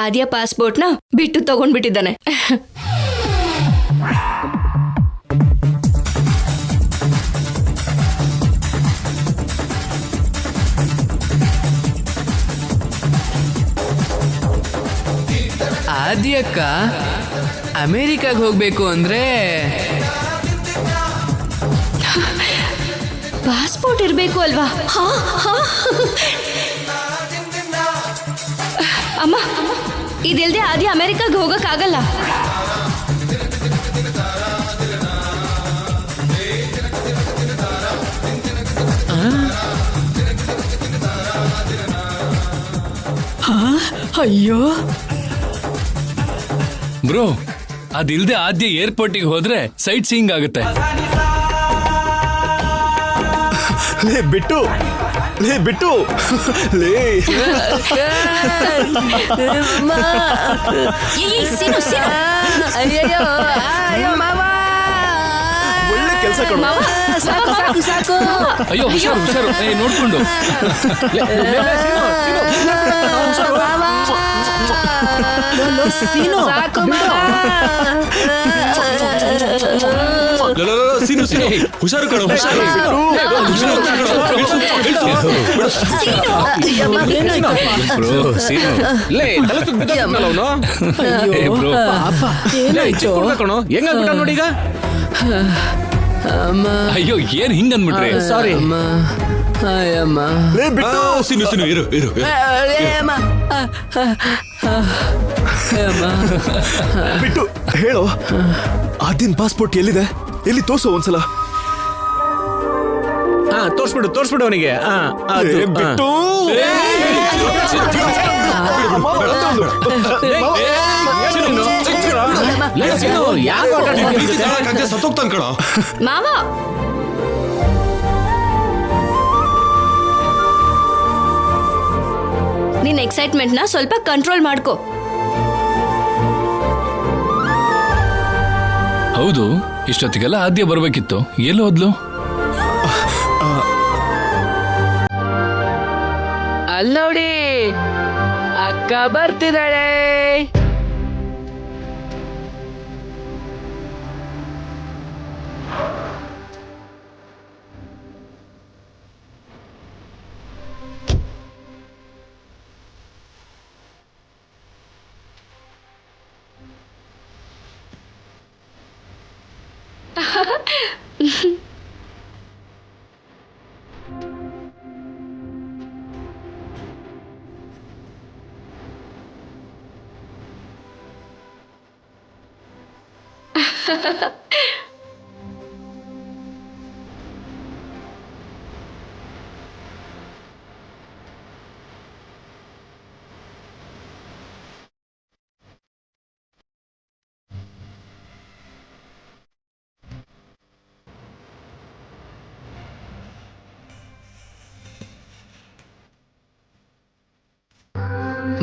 ಆದ್ಯ ಪಾಸ್ಪೋರ್ಟ್ನ ಬಿಟ್ಟು ತಗೊಂಡ್ಬಿಟ್ಟಿದ್ದಾನೆ. ಆದ್ಯಕ್ಕ ಅಮೇರಿಕಾಗ್ ಹೋಗ್ಬೇಕು ಅಂದ್ರೆ ಪಾಸ್ಪೋರ್ಟ್ ಇರ್ಬೇಕು ಅಲ್ವಾ? ಅಮ್ಮ, ಇದಿಲ್ದೆ ಆದ್ಯ ಅಮೆರಿಕಾಗ್ ಹೋಗಕ್ಕಾಗಲ್ಲ. ಅಯ್ಯೋ ಬ್ರೋ, ಅದಿಲ್ದೆ ಆದ್ಯ ಏರ್ಪೋರ್ಟಿಗೆ ಹೋದ್ರೆ ಸೈಟ್ ಸೀಯಿಂಗ್ ಆಗುತ್ತೆ. ಲೇ ಬಿಟ್ಟು ಲೇ ಒಳ್ಳೆ ಕೆಲಸ ಕೊಡು. ಅಯ್ಯೋ ಹುಷಾರು ಹುಷಾರು, ನೋಡ್ಕೊಂಡು. ಸೀನು ಹುಷಾರು ಕಣೋ, ಹುಷಾರು. ಹೆಂಗಾಗ್ಬಿಟ್ಟ ನೋಡಿ ಈಗ. ಅಯ್ಯೋ ಏನ್ ಹಿಂಗ್ ಅಂದ್ಬಿಟ್ರಿ? ಸಾರಿ ಅಮ್ಮ. ಅಯ್ಯಮ್ಮ ಲೇ ಬಿಟ್ಟು ಸಿನು ಸಿನು ಇರು ಇರು. ಬಿಟ್ಟು ಹೇಳೋ, ಆದ್ಯನ್ ಪಾಸ್ಪೋರ್ಟ್ ಎಲ್ಲಿದೆ? ಎಲ್ಲಿ ತೋರ್ಸು ಒಂದ್ಸಲ. ತೋರ್ಸ್ಬಿಡು ಅವನಿಗೆ. ಬಿಟ್ಟು ಸತ್ತೋಗ್ತಾನ ಕಣ ಮಾವ. ನಿನ್ನ ಎಕ್ಸೈಟ್ಮೆಂಟ್ ನ ಸ್ವಲ್ಪ ಕಂಟ್ರೋಲ್ ಮಾಡ್ಕೋ. ಹೌದು, ಇಷ್ಟೊತ್ತಿಗೆಲ್ಲ ಆದ್ಯ ಬರ್ಬೇಕಿತ್ತು. ಎಲ್ಲಿ ಹೋದ್ಲು? ಅಲ್ಲೋಡಿ, ಅಕ್ಕ ಬರ್ತಿದ್ದಾಳೆ.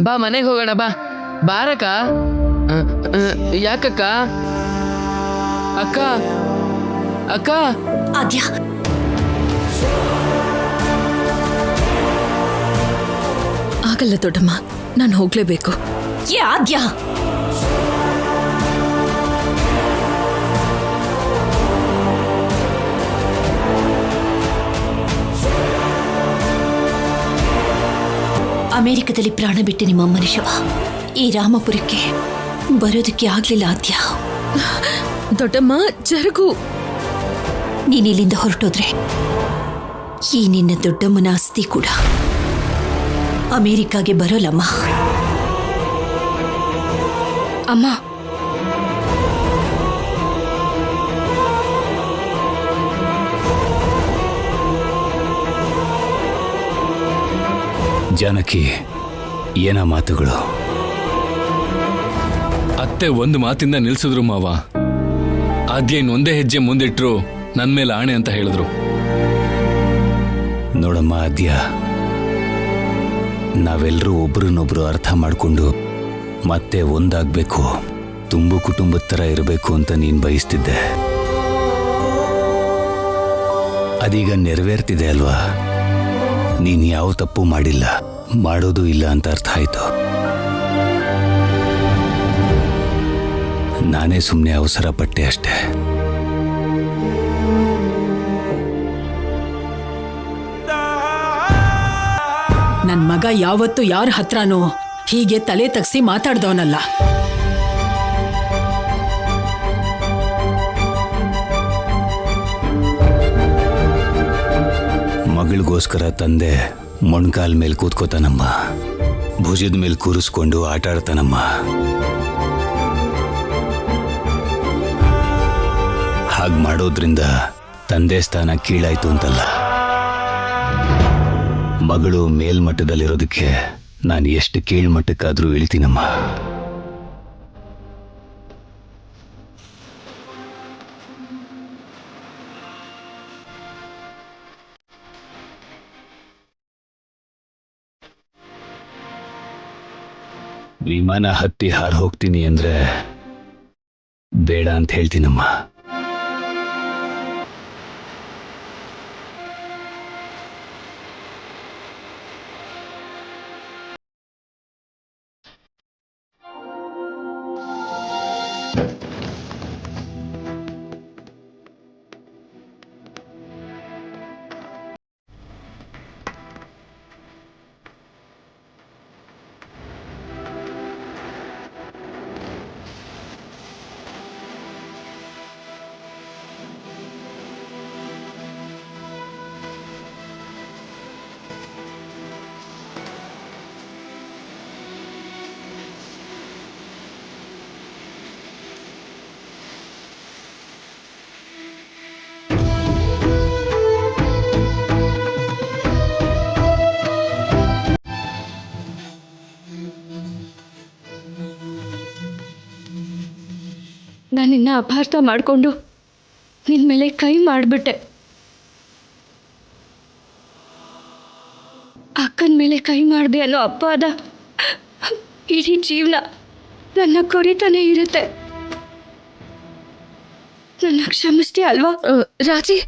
ಬಾ ಮನೆಗೆ ಹೋಗೋಣ. ಬಾ ಬಾರಕ್ಕ. ಯಾಕಕ್ಕ? ಅಕ್ಕ ಅಕ್ಕ ಆದ್ಯ, ಆಗಲ್ಲ ದೊಡ್ಡಮ್ಮ, ನಾನು ಹೋಗ್ಲೇಬೇಕು. ಆದ್ಯ, ಅಮೆರಿಕದಲ್ಲಿ ಪ್ರಾಣ ಬಿಟ್ಟು ನಿಮ್ಮಮ್ಮನ ಶವ ಈ ರಾಮಪುರಕ್ಕೆ ಬರೋದಕ್ಕೆ ಆಗ್ಲಿಲ್ಲ ಆದ್ಯ. ದೊಡ್ಡಮ್ಮ ಜರುಗು. ನೀನಿಲ್ಲಿಂದ ಹೊರಟೋದ್ರೆ ಈ ನಿನ್ನ ದೊಡ್ಡಮ್ಮನ ಆಸ್ತಿ ಕೂಡ ಅಮೆರಿಕಾಗೆ ಬರೋಲ್ಲಮ್ಮ. ಅಮ್ಮ, ಜಾನಕಿ, ಏನ ಮಾತುಗಳು? ಅತ್ತೆ ಒಂದು ಮಾತಿಂದ ನಿಲ್ಸಿದ್ರು ಮಾವ. ಆದ್ಯ ಇನ್ನೊಂದೇ ಹೆಜ್ಜೆ ಮುಂದಿಟ್ರು ನನ್ ಮೇಲೆ ಆಣೆ ಅಂತ ಹೇಳಿದ್ರು. ನೋಡಮ್ಮ ಆದ್ಯ, ನಾವೆಲ್ಲರೂ ಒಬ್ರನ್ನೊಬ್ರು ಅರ್ಥ ಮಾಡಿಕೊಂಡು ಮತ್ತೆ ಒಂದಾಗಬೇಕು, ತುಂಬು ಕುಟುಂಬದ ಥರ ಇರಬೇಕು ಅಂತ ನೀನು ಬಯಸ್ತಿದ್ದೆ. ಅದೀಗ ನೆರವೇರ್ತಿದೆ ಅಲ್ವಾ? ನೀನು ಯಾವ ತಪ್ಪು ಮಾಡಿಲ್ಲ, ಮಾಡೋದು ಇಲ್ಲ ಅಂತ ಅರ್ಥ ಆಯ್ತು. ನಾನೇ ಸುಮ್ಮನೆ ಅವಸರ ಪಟ್ಟೆ ಅಷ್ಟೆ. ನನ್ ಮಗ ಯಾವತ್ತೂ ಯಾರ ಹತ್ರನೂ ಹೀಗೆ ತಲೆ ತಗ್ಸಿ ಮಾತಾಡ್ದವನಲ್ಲ. ಮಗಳಿಗೋಸ್ಕರ ತಂದೆ ಮೊಣ್ಕಾಲ್ ಮೇಲೆ ಕೂತ್ಕೋತಾನಮ್ಮ, ಭುಜದ ಮೇಲೆ ಕೂರಿಸ್ಕೊಂಡು ಆಟ ಆಡ್ತಾನಮ್ಮ. ಹಾಗೆ ಮಾಡೋದ್ರಿಂದ ತಂದೆ ಸ್ಥಾನ ಕೀಳಾಯ್ತು ಅಂತಲ್ಲ, ಮಗಳು ಮೇಲ್ಮಟ್ಟದಲ್ಲಿರೋದಕ್ಕೆ ನಾನು ಎಷ್ಟು ಕೀಳ್ಮಟ್ಟಕ್ಕಾದ್ರೂ ಇಳಿತೀನಮ್ಮ. ವಿಮಾನ ಹತ್ತಿ ಹಾರು ಹೋಗ್ತೀನಿ ಅಂದ್ರೆ ಬೇಡ ಅಂತ ಹೇಳ್ತೀನಮ್ಮ. ನಾನಿನ್ನ ಅಪಾರ್ಥ ಮಾಡಿಕೊಂಡು ನಿನ್ನ ಮೇಲೆ ಕೈ ಮಾಡಿಬಿಟ್ಟೆ. ಅಕ್ಕನ ಮೇಲೆ ಕೈ ಮಾಡಿದೆ ಅನ್ನೋ ಅಪವಾದ ಇಡೀ ಜೀವನ ನನ್ನ ಕೊರಿತಾನೆ ಇರುತ್ತೆ. ನನ್ನ ಕ್ಷಮಿಸ್ತೀಯ ಅಲ್ವಾ ರಾಜಿ?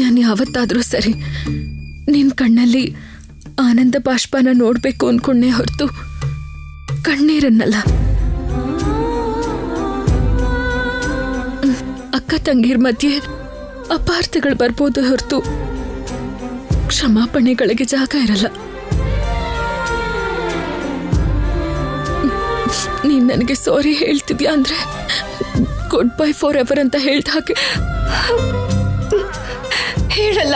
ನಾನು ಯಾವತ್ತಾದರೂ ಸರಿ ನಿನ್ನ ಕಣ್ಣಲ್ಲಿ ಆನಂದ ಬಾಷ್ಪನ ನೋಡಬೇಕು ಅಂದ್ಕೊಂಡೇ ಹೊರತು ಕಣ್ಣೀರನ್ನಲ್ಲ. ಅಕ್ಕ ತಂಗಿರ ಮಧ್ಯೆ ಅಪಾರ್ಥಗಳು ಬರ್ಬೋದು ಹೊರತು ಕ್ಷಮಾಪಣೆಗಳಿಗೆ ಜಾಗ ಇರಲ್ಲ. ನೀನು ನನಗೆ ಸಾರಿ ಹೇಳ್ತಿದ್ಯಾ ಅಂದರೆ ಗುಡ್ ಬೈ ಫಾರ್ ಎವರ್ ಅಂತ ಹೇಳ್ದ ಹಾಗೆ. ಹೇಳಲ್ಲ,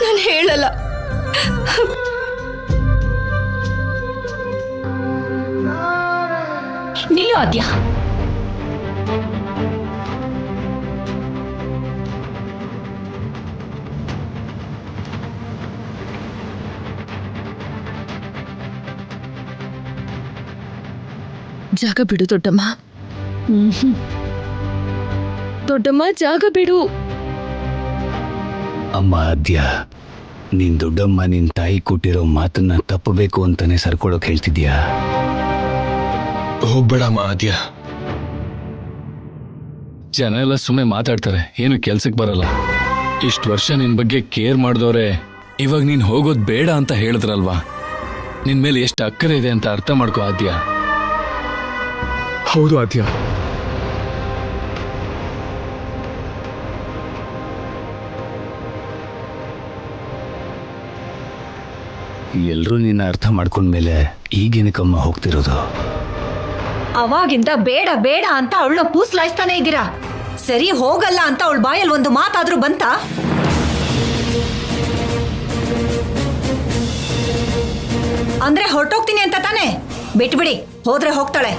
ನಾನು ಹೇಳಲ್ಲ. ನಿಲ್ಲು ಆದ್ಯಾ. ಜಾಗ ಬಿಡು ದೊಡ್ಡಮ್ಮ. ದೊಡ್ಡಮ್ಮ ಜಾಗ ಬಿಡು. ಅಮ್ಮ ಆದ್ಯ, ನೀನ್ ದೊಡ್ಡಮ್ಮ ನಿನ್ ತಾಯಿ ಕೊಟ್ಟಿರೋ ಮಾತನ್ನ ತಪ್ಪಬೇಕು ಅಂತಾನೆ ಸರ್ಕೊಳಕ್ ಹೇಳ್ತಿದ್ಯಾ? ಹೋಗ್ಬೇಡಮ್ಮ ಆದ್ಯ. ಜನ ಎಲ್ಲ ಸುಮ್ಮನೆ ಮಾತಾಡ್ತಾರೆ, ಏನು ಕೆಲ್ಸಕ್ಕೆ ಬರಲ್ಲ. ಇಷ್ಟು ವರ್ಷ ನಿನ್ ಬಗ್ಗೆ ಕೇರ್ ಮಾಡಿದವ್ರೆ ಇವಾಗ ನೀನ್ ಹೋಗೋದ್ ಬೇಡ ಅಂತ ಹೇಳಿದ್ರಲ್ವಾ? ನಿನ್ ಮೇಲೆ ಎಷ್ಟು ಅಕ್ಕರೆ ಇದೆ ಅಂತ ಅರ್ಥ ಮಾಡ್ಕೋ ಆದ್ಯ. ಹೌದು ಆದ್ಯ, ಎಲ್ರೂ ನಿನ್ನ ಅರ್ಥ ಮಾಡ್ಕೊಂಡ್ಮೇಲೆ ಈಗೇನಕ್ಕಮ್ಮ ಹೋಗ್ತಿರೋದು? ಅವಾಗಿಂದ ಬೇಡ ಬೇಡ ಅಂತ ಅವಳನ್ನ ಪೂಸ್ಲಾಯಿಸ್ತಾನೆ ಇದ್ದೀರಾ. ಸರಿ ಹೋಗಲ್ಲ ಅಂತ ಅವಳ ಬಾಯಲ್ಲಿ ಒಂದು ಮಾತಾದ್ರೂ ಬಂತಾ? ಅಂದ್ರೆ ಹೊರಟೋಗ್ತೀನಿ ಅಂತ ತಾನೆ? ಬಿಟ್ಬಿಡಿ, ಹೋದ್ರೆ ಹೋಗ್ತಾಳೆ.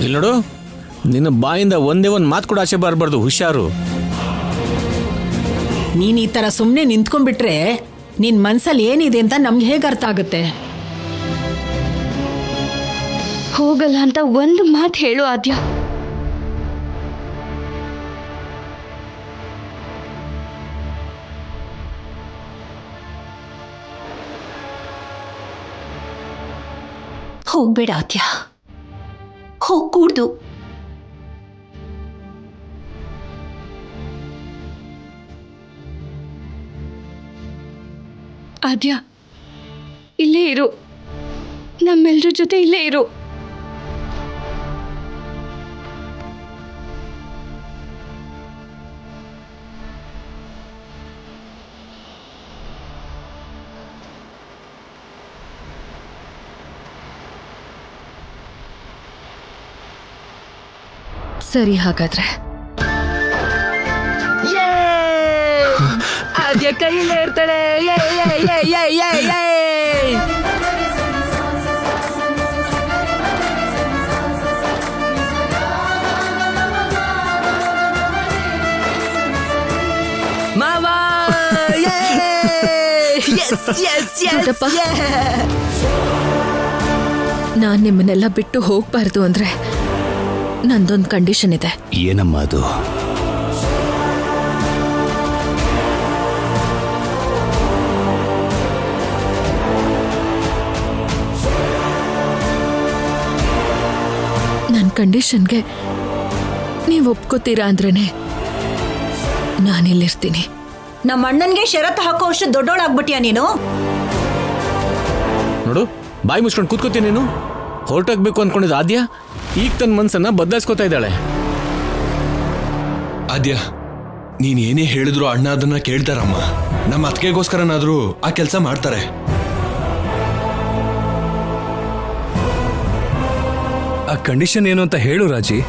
ಇಲ್ಲಿ ನೋಡು, ನಿನ್ನ ಬಾಯಿಂದ ಒಂದೇ ಒಂದು ಮಾತು ಕೂಡ ಆಚೆ ಬರಬಾರ್ದು, ಹುಷಾರು. ನೀನ್ ಈ ತರ ಸುಮ್ಮನೆ ನಿಂತ್ಕೊಂಡ್ಬಿಟ್ರೆ ನಿನ್ ಮನ್ಸಲ್ಲಿ ಏನಿದೆ ಅಂತ ನಮ್ಗೆ ಹೇಗೆ ಅರ್ಥ ಆಗುತ್ತೆ? ಹೋಗಲ್ಲ ಅಂತ ಒಂದು ಮಾತು ಹೇಳು ಆದ್ಯ. ಹೋಗ್ಬೇಡ ಆದ್ಯ, ಹೋಗ್ಕೂಡ್ದು. ಆದ್ಯ, ಇಲ್ಲೇ ಇರು, ನಮ್ಮೆಲ್ರ ಜೊತೆ ಇಲ್ಲೇ ಇರು. ಸರಿ, ಹಾಗಾದ್ರೆ ಆದ್ಯ ಕೈಯಲ್ಲೇ ಇರ್ತಾಳೆ. ಮಾವ, ದೊಡ್ಡಪ್ಪ, ನಾನ್ ನಿಮ್ಮನ್ನೆಲ್ಲ ಬಿಟ್ಟು ಹೋಗ್ಬಾರ್ದು ಅಂದ್ರೆ ನಂದೊಂದು ಕಂಡೀಷನ್ ಇದೆ. ಏನಮ್ಮ ಅದು? ನನ್ನ ಕಂಡೀಷನ್ಗೆ ನೀವು ಒಪ್ಕೋತೀರಾ ಅಂದ್ರೇನೆ ನಾನಿಲ್ಲಿರ್ತೀನಿ. ನಮ್ಮ ಅಣ್ಣನ್ಗೆ ಷರತ್ತು ಹಾಕೋ ಅಷ್ಟು ದೊಡ್ಡೋಳಾಗ್ಬಿಟ್ಯಾ ನೀನು? ನೋಡು, ಬಾಯಿ ಮುಚ್ಕೊಂಡು ಕೂತ್ಕೋತೀನಿ. ನೀನು ಹೊರಟೋಗ್ಬೇಕು ಅನ್ಕೊಂಡಿದ್ದ ಆದ್ಯ ಈಗ ತನ್ನ ಮನ್ಸನ್ನ ಬದಲಾಯಿಸ್ಕೋತಾ ಇದ್ದಾಳೆ. ಆದ್ಯ, ನೀನ್ ಏನೇ ಹೇಳಿದ್ರು ಅಣ್ಣ ಅದನ್ನ ಕೇಳ್ತಾರಮ್ಮ. ನಮ್ಮ ಅತ್ತಿಗೆಗೋಸ್ಕರನಾದ್ರೂ ಆ ಕೆಲಸ ಮಾಡ್ತಾರೆ. ಆ ಕಂಡೀಷನ್ ಏನು ಅಂತ ಹೇಳು ರಾಜಿ.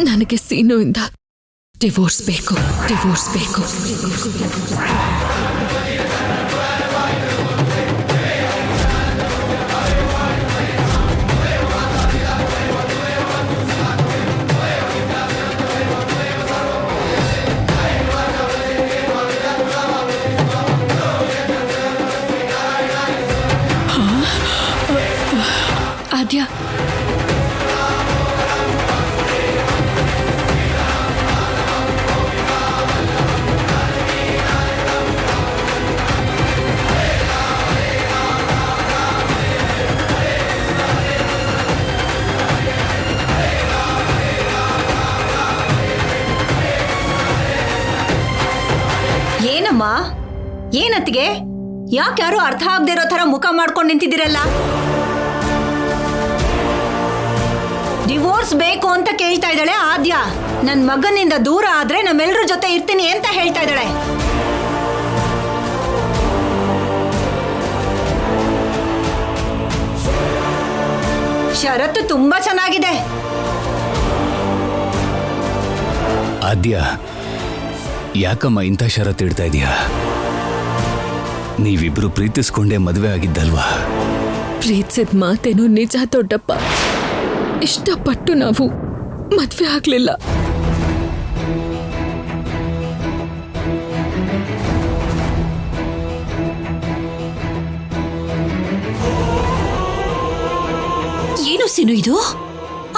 ನನಗೆ ಸೀನು ಇಂದ ಡಿವೋರ್ಸ್ ಬೇಕು. ಆದ್ಯ, ಏನಮ್ಮ, ಏನತ್ತಿಗೆ? ಯಾಕೆ ಯಾರು ಅರ್ಥ ಆಗದೆ ಇರೋ ತರ ಮುಖ ಮಾಡ್ಕೊಂಡು ನಿಂತಿದ್ದೀರಲ್ಲ? ಡಿವೋರ್ಸ್ ಬೇಕು ಅಂತ ಕೇಳ್ತಾ ಇದ್ದಾಳೆ ಆದ್ಯ. ನನ್ ಮಗನಿಂದ ದೂರ ಆದ್ರೆ ನಮ್ಮೆಲ್ರ ಜೊತೆ ಇರ್ತೀನಿ ಅಂತ ಹೇಳ್ತಾ ಇದ್ದಾಳೆ. ಷರತ್ತು ತುಂಬಾ ಚೆನ್ನಾಗಿದೆ. ಆದ್ಯ, ಯಾಕಮ್ಮ ಇಂಥ ಷರತ್ತು ಇಡ್ತಾ ಇದೀಯಾ? ನೀವಿಬ್ರು ಪ್ರೀತಿಸ್ಕೊಂಡೇ ಮದುವೆ ಆಗಿದ್ದಲ್ವಾ? ಪ್ರೀತಿಸಿದ ಮಾತೇನೋ ನಿಜ ದೊಡ್ಡಪ್ಪ. ಇಷ್ಟಪಟ್ಟು ನಾವು ಮದ್ವೆ ಆಗ್ಲಿಲ್ಲ. ಏನು ಸೀನು ಇದು?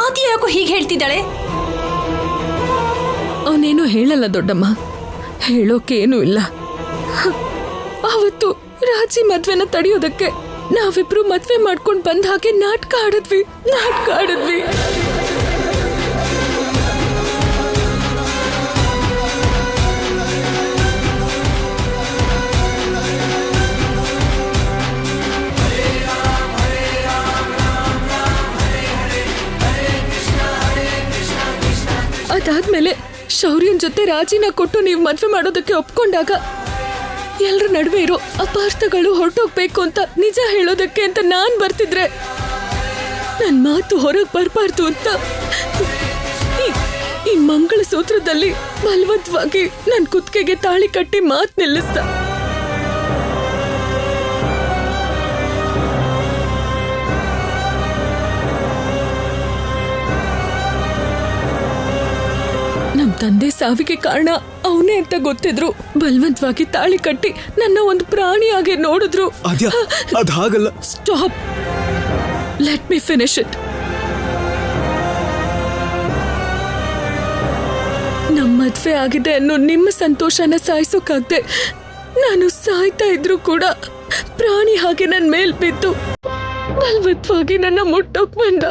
ಆದ್ಯ ಯಾಕೋ ಹೀಗೆ ಹೇಳ್ತಿದ್ದಾಳೆ? ಅವನೇನು ಹೇಳಲ್ಲ ದೊಡ್ಡಮ್ಮ, ಹೇಳೋಕೇನೂ ಇಲ್ಲ. ಅವತ್ತು ರಾಜಿ ಮದ್ವೆನ ತಡೆಯೋದಕ್ಕೆ ನಾವಿಬ್ರು ಮದ್ವೆ ಮಾಡ್ಕೊಂಡು ಬಂದ ಹಾಗೆ ನಾಟಕ ಆಡಿದ್ವಿ. ಅದಾದ್ಮೇಲೆ ಶೌರ್ಯನ್ ಜೊತೆ ರಾಜಿನ ಕೊಟ್ಟು ನೀವು ಮದ್ವೆ ಮಾಡೋದಕ್ಕೆ ಒಪ್ಕೊಂಡಾಗ ಎಲ್ರ ನಡುವೆ ಇರೋ ಅಪಾರ್ಥಗಳು ಹೊರಟೋಗ್ಬೇಕು ಅಂತ ನಿಜ ಹೇಳೋದಕ್ಕೆ ಅಂತ ನಾನ್ ಬರ್ತಿದ್ರೆ ನನ್ ಮಾತು ಹೊರಗೆ ಬರ್ಬಾರ್ದು ಅಂತ ಈ ಮಂಗಳ ಸೂತ್ರದಲ್ಲಿ ಬಲವಂತವಾಗಿ ನನ್ ಕುತ್ತಿಗೆಗೆ ತಾಳಿ ಕಟ್ಟಿ ಮಾತು ನಿಲ್ಲಿಸ್ದ. ನಮ್ ತಂದೆ ಸಾವಿಗೆ ಕಾರಣ ಅವನೇ ಅಂತ ಗೊತ್ತಿದ್ರು ಬಲವಂತವಾಗಿ ತಾಳಿ ಕಟ್ಟಿ ನನ್ನ ಒಂದು ಪ್ರಾಣಿಯಾಗಿ ನೋಡಿದ್ರು. ಅದಾಗಲ್ಲ. Stop, let me finish it. ನಮ್ಮ ಮದ್ವೆ ಆಗಿದೆ ಅನ್ನೋ ನಿಮ್ಮ ಸಂತೋಷನ ಸಾಯಿಸೋಕಾಗ್ದೆ ನಾನು ಸಾಯ್ತಾ ಇದ್ರು ಕೂಡ ಪ್ರಾಣಿ ಹಾಗೆ ನನ್ನ ಮೇಲ್ ಬಿದ್ದು ಬಲವತ್ವಾಗಿ ನನ್ನ ಮುಟ್ಟೋಕ್ ಬಂದ.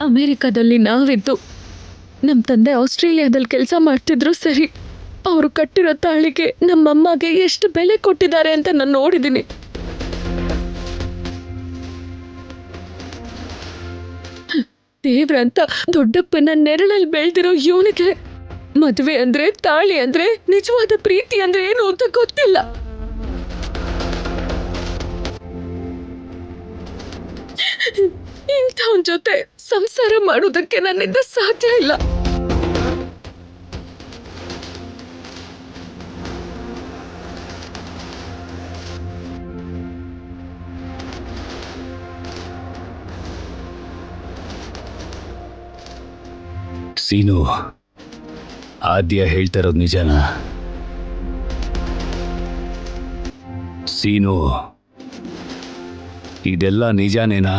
ಅಮೆರಿಕದಲ್ಲಿ ನಾವಿದ್ದು ನಮ್ಮ ತಂದೆ ಆಸ್ಟ್ರೇಲಿಯಾದಲ್ಲಿ ಕೆಲಸ ಮಾಡ್ತಿದ್ರು ಸರಿ. ಅವರು ಕಟ್ಟಿರೋ ತಾಳಿಗೆ ನಮ್ಮಮ್ಮಗೆ ಎಷ್ಟು ಬೆಲೆ ಕೊಟ್ಟಿದ್ದಾರೆ ಅಂತ ನಾನು ನೋಡಿದ್ದೀನಿ. ದೇವ್ರಂತ ದೊಡ್ಡಪ್ಪನ ನೆರಳಲ್ಲಿ ಬೆಳೆದಿರೋ ಇವನಿಗೆ ಮದುವೆ ಅಂದ್ರೆ, ತಾಳಿ ಅಂದ್ರೆ, ನಿಜವಾದ ಪ್ರೀತಿ ಅಂದ್ರೆ ಏನು ಅಂತ ಗೊತ್ತಿಲ್ಲ. ಇಂಥವನ್ ಜೊತೆ ಸಂಸಾರ ಮಾಡೋದಕ್ಕೆ ನನ್ನಿಂದ ಸಾಧ್ಯ ಇಲ್ಲ. ಸೀನು, ಆದ್ಯ ಹೇಳ್ತಾ ಇರೋದು ನಿಜನಾ? ಸೀನು, ಇದೆಲ್ಲ ನಿಜಾನೇನಾ?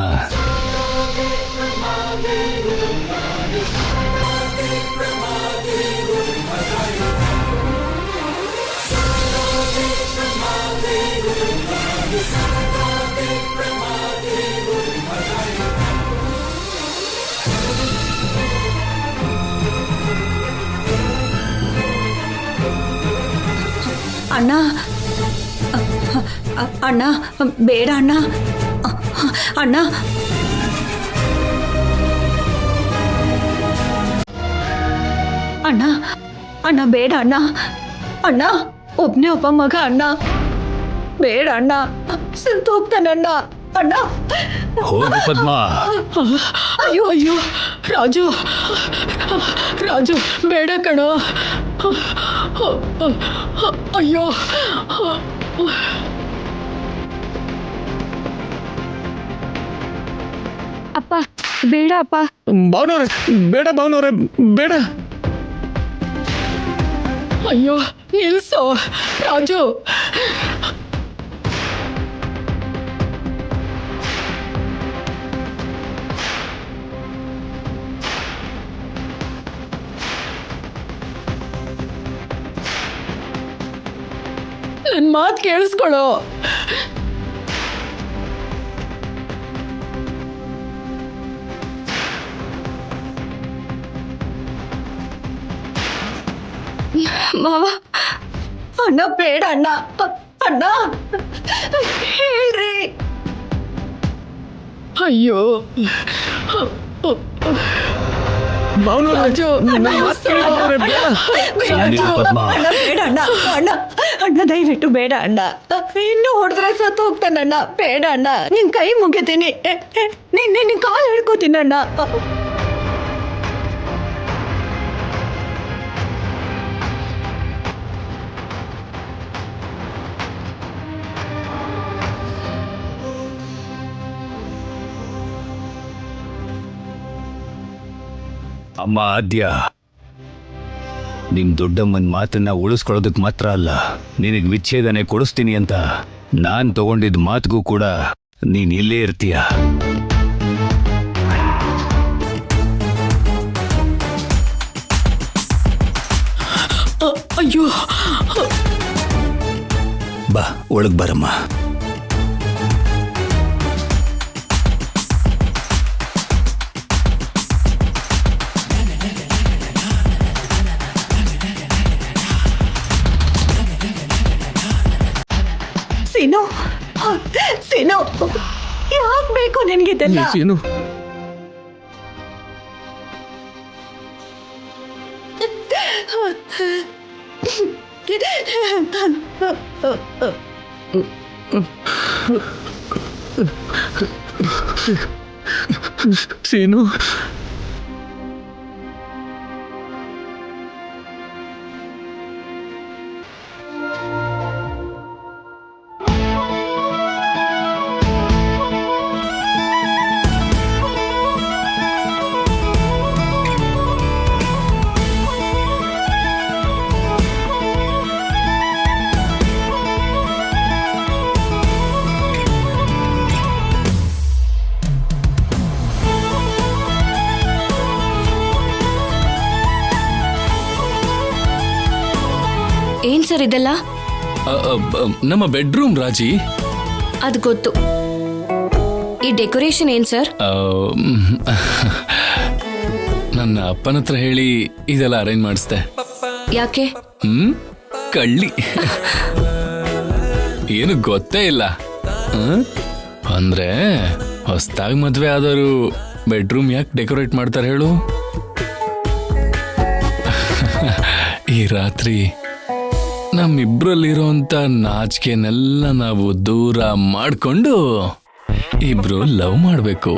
ಅಣ್ಣ ಅಣ್ಣ ಬೇಡ ಅಣ್ಣ. ಅಣ್ಣ ಅಣ್ಣ ಅಣ್ಣ ಬೇಡ ಅಣ್ಣ. ಅಣ್ಣ ಒಬ್ನೇ ಒಬ್ಬ ಮಗ ಅಣ್ಣ, ಬೇಡ ಅಣ್ಣ, ಸತ್ತು ಹೋಗ್ತಾನಣ್ಣ. ಅಣ್ಣ ಹೋಗು ಪದ್ಮ. ಅಯ್ಯೋ ಅಯ್ಯೋ ರಾಜು, ರಾಜು ಬೇಡ ಕಣೋ. ಅಯ್ಯೋ ಅಪ್ಪ ಬೇಡ ಅಪ್ಪ. ಭಾವನವ್ರೆ ಬೇಡ, ಭಾವನವ್ರೆ ಬೇಡ. ಅಯ್ಯೋ ನಿಲ್ಸೋ ರಾಜು. ನನ್ನ ಮಾತು ಕೇಳಿಸ್ಕೊಳ್ಳೋ. ಮಾವ, ಅಣ್ಣ ಬೇಡ ಅಣ್ಣ. ಅಣ್ಣ ಹೇಳ್ರಿ. ಅಯ್ಯೋ ರಾಜು ಅಣ್ಣ ಬೇಡ ಅಣ್ಣ. ಅಣ್ಣ ಅಣ್ಣ ದಯವಿಟ್ಟು ಬೇಡ ಅಣ್ಣ. ಇನ್ನು ಹೊಡೆದ್ರೆ ಸತ್ತು ಹೋಗ್ತಾನಣ್ಣ. ಬೇಡ ಅಣ್ಣ, ನಿನ್ ಕೈ ಮುಗಿತೀನಿ, ನಿನ್ ಕಾಲು ಹಿಡ್ಕೋತೀನಣ್ಣ. ಅಮ್ಮ ಆದ್ಯ, ನಿಮ್ ದೊಡ್ಡಮ್ಮನ ಮಾತನ್ನ ಉಳಿಸ್ಕೊಳ್ಳೋದಕ್ಕೆ ಮಾತ್ರ ಅಲ್ಲ, ನಿನಗೆ ವಿಚ್ಛೇದನೆ ಕೊಡಿಸ್ತೀನಿ ಅಂತ ನಾನ್ ತಗೊಂಡಿದ್ದ ಮಾತಿಗೂ ಕೂಡ ನೀನ್ ಇಲ್ಲೇ ಇರ್ತೀಯ. ಅಯ್ಯೋ ಬಾ ಒಳಗ್ ಬರಮ್ಮ. ಸೀನು, ಸೀನು, ಯಾಕೆ ಬೇಕು ನಿನ್ಗಿದೆಲ್ಲ? ಸೀನು, ಸೀನು, ಸರ್ ಇದೆಲ್ಲ? ನಮ್ಮ ಬೆಡ್ರೂಮ್ ರಾಜಿ. ಅದು ಗೊತ್ತು. ಈ ಡೆಕೋರೇಷನ್ ಏನ್ ಸರ್? ನನ್ನ ಅಪ್ಪನ ಹತ್ರ ಹೇಳಿ ಇದೆಲ್ಲ ಅರೇಂಜ್ ಮಾಡಿಸ್ದೆ. ಯಾಕೆ? ಕಳ್ಳಿ. ಏನು ಗೊತ್ತೇ ಇಲ್ಲ. ಅಂದ್ರೆ ಹೊಸ್ದಾಗಿ ಮದ್ವೆ ಆದವರು ಬೆಡ್ರೂಮ್ ಯಾಕೆ ಡೆಕೋರೇಟ್ ಮಾಡ್ತಾರೆ ಹೇಳು? ಈ ರಾತ್ರಿ ನಮ್ಮಿಬ್ರಲ್ಲಿರೋಂಥ ನಾಚಿಕೆನೆಲ್ಲ ನಾವು ದೂರ ಮಾಡ್ಕೊಂಡು ಇಬ್ರು ಲವ್ ಮಾಡ್ಬೇಕು.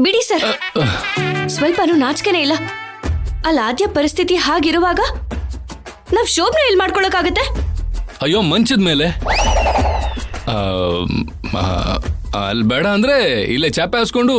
ಬಿಡಿ ಸರ್, ಸ್ವಲ್ಪನೂ ನಾಚಿಕೆನೇ ಇಲ್ಲ. ಅಲ್ಲ, ಆದ್ಯ ಪರಿಸ್ಥಿತಿ ಹಾಗಿರುವಾಗ ನಾವ್ ಶೋಭನೆ ಎಲ್ಲಿ ಮಾಡ್ಕೊಳಕ್ಕಾಗತ್ತೆ? ಅಯ್ಯೋ, ಮಂಚದ ಮೇಲೆ. ಅಲ್ಲಿ ಬೇಡ ಅಂದ್ರೆ ಇಲ್ಲೇ ಚಾಪೆ ಹಾಸ್ಕೊಂಡು